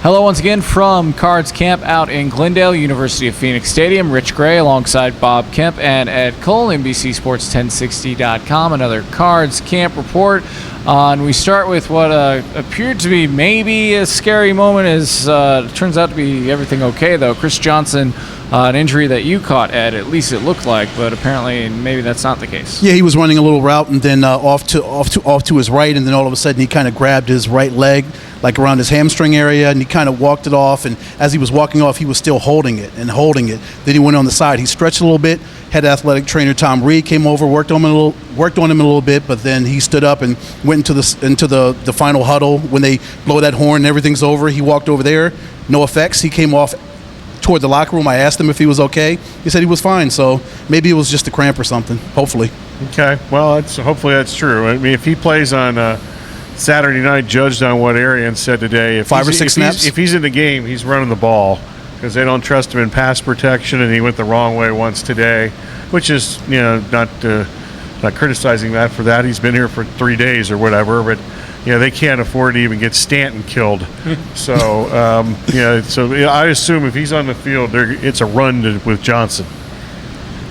Hello once again from Cards Camp out in Glendale, University of Phoenix Stadium. Rich Gray alongside Bob Kemp and Ed Cole, NBCSports1060.com. Another Cards Camp report. And we start with what appeared to be maybe a scary moment. Turns out to be everything okay, though. Chris Johnson, an injury that you caught, Ed, at least it looked like, but apparently maybe that's not the case. Yeah, he was running a little route and then off to his right, and then all of a sudden he kind of grabbed his right leg, like around his hamstring area, and he kind of walked it off. And as he was walking off, he was still holding it. Then he went on the side. He stretched a little bit. Head athletic trainer Tom Reed came over, worked on him a little bit, but then he stood up and went into the final huddle. When they blow that horn and everything's over, he walked over there. No effects. He came off toward the locker room. I asked him if he was okay. He said he was fine. So maybe it was just a cramp or something. Hopefully. Okay. Well, hopefully that's true. I mean, if he plays on Saturday night, judged on what Arian said today, if 5 or 6 snaps. If he's in the game, he's running the ball because they don't trust him in pass protection, and he went the wrong way once today, which is not criticizing that for that. He's been here for 3 days or whatever, but they can't afford to even get Stanton killed. So I assume if he's on the field, it's a run with Johnson.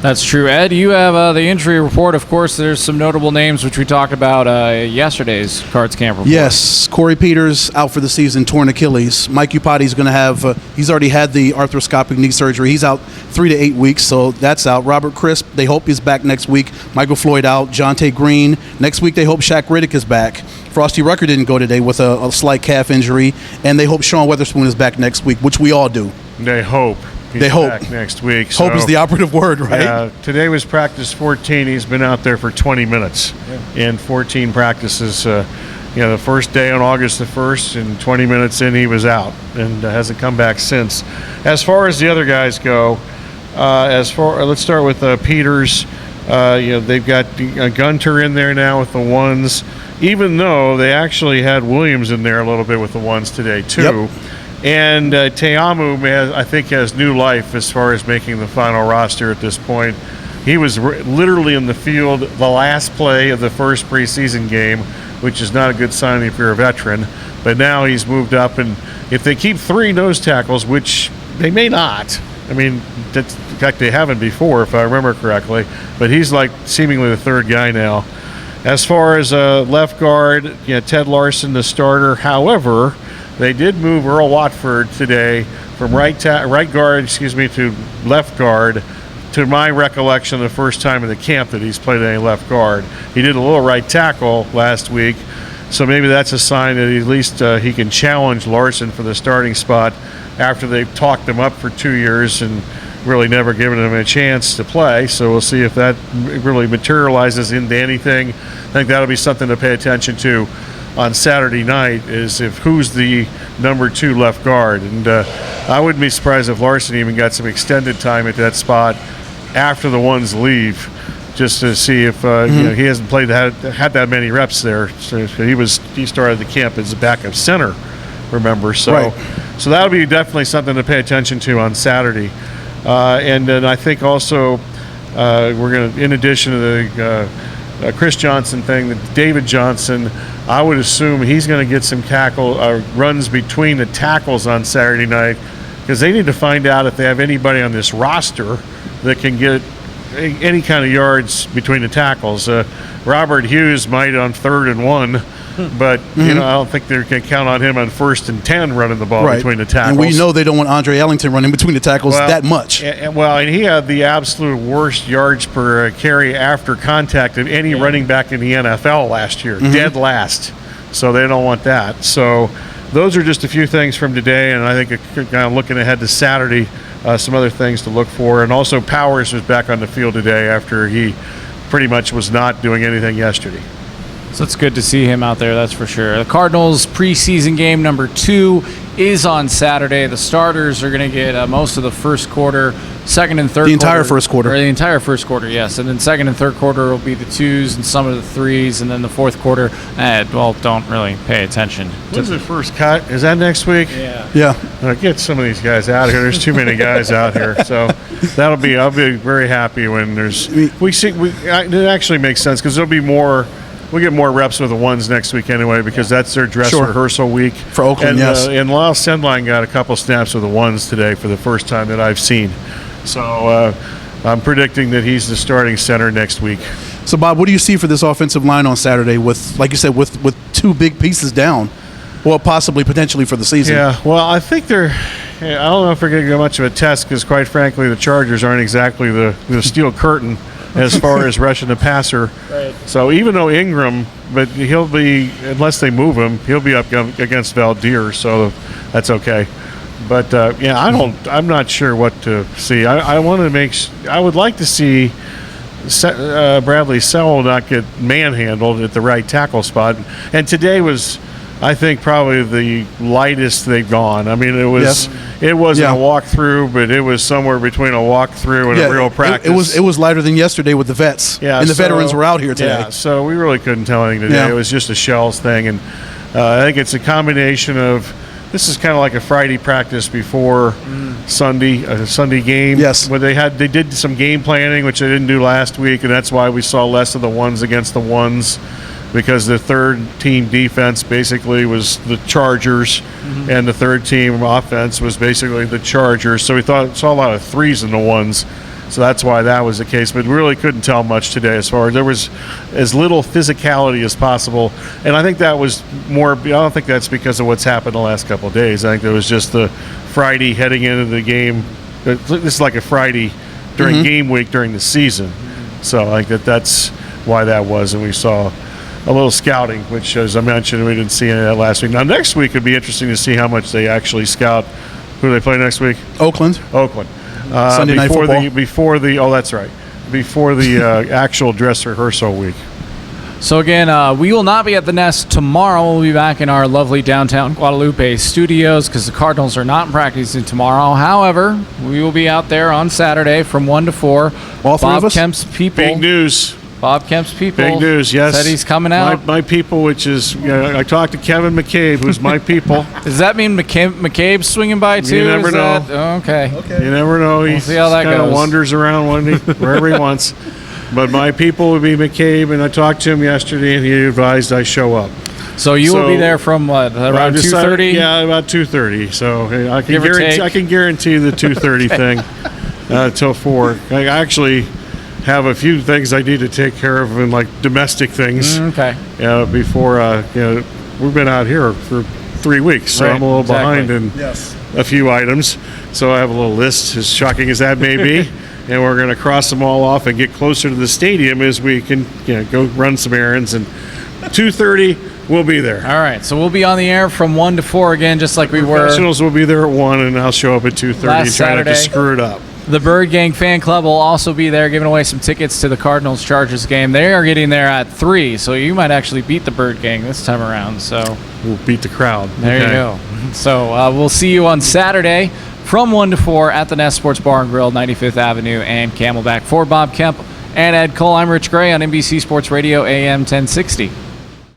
That's true. Ed, you have the injury report. Of course, there's some notable names which we talked about yesterday's Cards Camp report. Yes, Corey Peters out for the season, torn Achilles. Mike Iupati is going to have, he's already had the arthroscopic knee surgery. He's out 3 to 8 weeks, so that's out. Robert Crisp, they hope he's back next week. Michael Floyd out. Jonte Green. Next week, they hope Shaq Riddick is back. Frosty Rucker didn't go today with a slight calf injury, and they hope Sean Weatherspoon is back next week, which we all do. They hope. He's back next week. Hope is the operative word, right? Yeah, today was practice 14. He's been out there for 20 minutes in 14 practices. The first day on August the 1st, and 20 minutes in, he was out and hasn't come back since. As far as the other guys go, let's start with Peters. They've got Gunter in there now with the ones, even though they actually had Williams in there a little bit with the ones today, too. Yep. And Teamu, I think, has new life as far as making the final roster at this point. He was literally in the field the last play of the first preseason game, which is not a good sign if you're a veteran. But now he's moved up, and if they keep 3 nose tackles, which they may not, I mean, in fact, they haven't before, if I remember correctly, but he's like seemingly the third guy now. As far as left guard, Ted Larson, the starter. However, they did move Earl Watford today from right guard to left guard. To my recollection, the first time in the camp that he's played any left guard. He did a little right tackle last week, so maybe that's a sign that at least he can challenge Larson for the starting spot after they've talked him up for 2 years and really never given him a chance to play. So we'll see if that really materializes into anything. I think that'll be something to pay attention to on Saturday night, is who's the number 2 left guard. And I wouldn't be surprised if Larson even got some extended time at that spot after the ones leave, just to see if he hasn't had that many reps there. So he started the camp as a backup center, remember? So right. So that'll be definitely something to pay attention to on Saturday. And then I think also we're going to, in addition to the Chris Johnson thing, the David Johnson, I would assume he's going to get some runs between the tackles on Saturday night, because they need to find out if they have anybody on this roster that can get any kind of yards between the tackles. Robert Hughes might on 3rd and 1, but I don't think they can count on him on 1st and 10 running the ball between the tackles. And we know they don't want Andre Ellington running between the tackles that much. And he had the absolute worst yards per carry after contact of any running back in the NFL last year, dead last. So they don't want that. So those are just a few things from today, and I think kind of looking ahead to Saturday, some other things to look for. And also Powers was back on the field today after he pretty much was not doing anything yesterday. So it's good to see him out there, that's for sure. The Cardinals preseason game number 2 is on Saturday. The starters are going to get most of the first quarter, second and third quarter. The entire first quarter. Or the entire first quarter, yes. And then second and third quarter will be the 2s and some of the 3s. And then the fourth quarter, don't really pay attention. When's the first cut? Is that next week? Yeah. Get some of these guys out of here. There's too many guys out here. So I'll be very happy when there's. It actually makes sense because there'll be more we'll get more reps with the ones next week anyway, because that's their dress Sure. rehearsal week For Oakland, And, yes. And Lyle Sendline got a couple snaps with the ones today for the first time that I've seen. So I'm predicting that he's the starting center next week. So, Bob, what do you see for this offensive line on Saturday with, like you said, with two big pieces down? Well, possibly, potentially for the season. Yeah, well, I think I don't know if they're going to get much of a test because, quite frankly, the Chargers aren't exactly the steel curtain as far as rushing the passer. Right. So even though Ingram, but he'll be, unless they move him, he'll be up against Valdir, so that's okay. But I'm not sure what to see. I would like to see Bradley Sewell not get manhandled at the right tackle spot. And today was, I think, probably the lightest they've gone. I mean, it wasn't a walkthrough, but it was somewhere between a walkthrough and a real practice. It was lighter than yesterday with the vets. Yeah, and the veterans were out here today. Yeah, so we really couldn't tell anything today. Yeah. It was just a shells thing, and I think it's a combination of. This is kind of like a Friday practice before Sunday, a Sunday game. Yes. Where they did some game planning, which they didn't do last week, and that's why we saw less of the ones against the ones, because the third team defense basically was the Chargers, and the third team offense was basically the Chargers. So we saw a lot of threes in the ones. So that's why that was the case. But we really couldn't tell much today as far as there was as little physicality as possible. And I think that was more, I don't think that's because of what's happened the last couple of days. I think there was just the Friday heading into the game. This is like a Friday during game week during the season. So I think that's why that was. And we saw a little scouting, which, as I mentioned, we didn't see any of that last week. Now, next week would be interesting to see how much they actually scout. Who do they play next week? Oakland. Sunday night football. Before the actual dress rehearsal week. So again, we will not be at the Nest tomorrow. We'll be back in our lovely downtown Guadalupe studios because the Cardinals are not practicing tomorrow. However, we will be out there on Saturday from 1 to 4. All three of us? Kemp's people. Big news. Bob Kemp's people. Big news, yes. Said he's coming out. My people, which is, I talked to Kevin McCabe, who's my people. Does that mean McCabe's swinging by too? You never know. Okay. You never know. He see how that kind of goes. wanders around wherever he wants. But my people would be McCabe, and I talked to him yesterday, and he advised I show up. So you will be there from what, around 2:30? Yeah, about 2:30. So I can guarantee the 2:30 thing till 4. I actually have a few things I need to take care of, and like domestic things. Okay. Before we've been out here for 3 weeks, so Right, I'm a little exactly. behind in a few items. So I have a little list, as shocking as that may be, and we're going to cross them all off and get closer to the stadium as we can go run some errands. And 2:30, we'll be there. All right. So we'll be on the air from 1 to 4 again, just like we were. Professionals will be there at 1, and I'll show up at 2:30 and try not to screw it up. The Bird Gang fan club will also be there giving away some tickets to the Cardinals-Chargers game. They are getting there at 3, so you might actually beat the Bird Gang this time around. So we'll beat the crowd. There you go. So we'll see you on Saturday from 1 to 4 at the Nest Sports Bar and Grill, 95th Avenue and Camelback. For Bob Kemp and Ed Cole, I'm Rich Gray on NBC Sports Radio AM 1060.